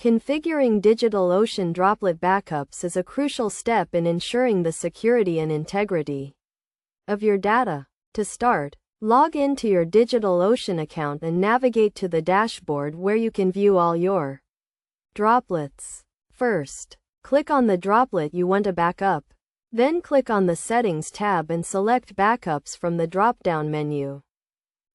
Configuring DigitalOcean Droplet backups is a crucial step in ensuring the security and integrity of your data. To start, log into your DigitalOcean account and navigate to the dashboard where you can view all your droplets. First, click on the droplet you want to backup. Then click on the Settings tab and select Backups from the drop-down menu.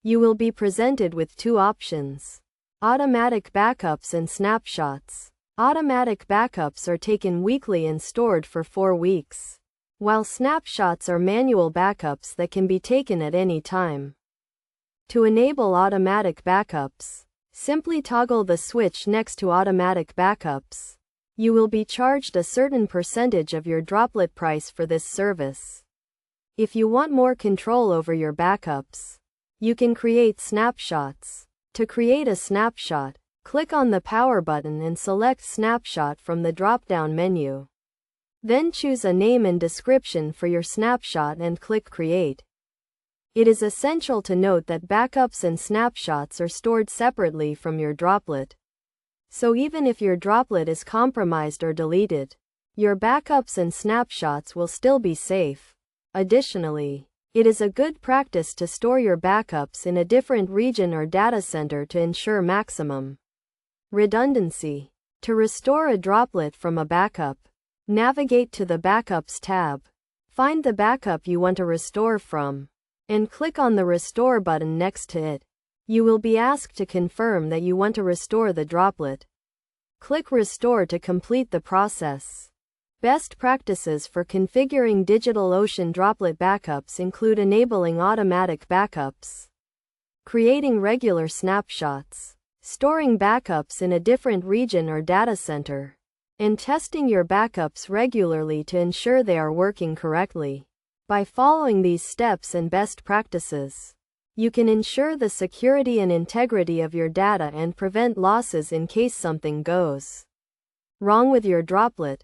You will be presented with two options: automatic backups and snapshots. Automatic backups are taken weekly and stored for 4 weeks, while snapshots are manual backups that can be taken at any time. To enable automatic backups, simply toggle the switch next to automatic backups. You will be charged a certain percentage of your droplet price for this service. If you want more control over your backups, you can create snapshots. To create a snapshot, click on the power button and select Snapshot from the drop-down menu. Then choose a name and description for your snapshot and click Create. It is essential to note that backups and snapshots are stored separately from your droplet. So even if your droplet is compromised or deleted, your backups and snapshots will still be safe. Additionally, it is a good practice to store your backups in a different region or data center to ensure maximum redundancy. To restore a droplet from a backup, navigate to the Backups tab. Find the backup you want to restore from, and click on the Restore button next to it. You will be asked to confirm that you want to restore the droplet. Click Restore to complete the process. Best practices for configuring DigitalOcean Droplet backups include enabling automatic backups, creating regular snapshots, storing backups in a different region or data center, and testing your backups regularly to ensure they are working correctly. By following these steps and best practices, you can ensure the security and integrity of your data and prevent losses in case something goes wrong with your droplet.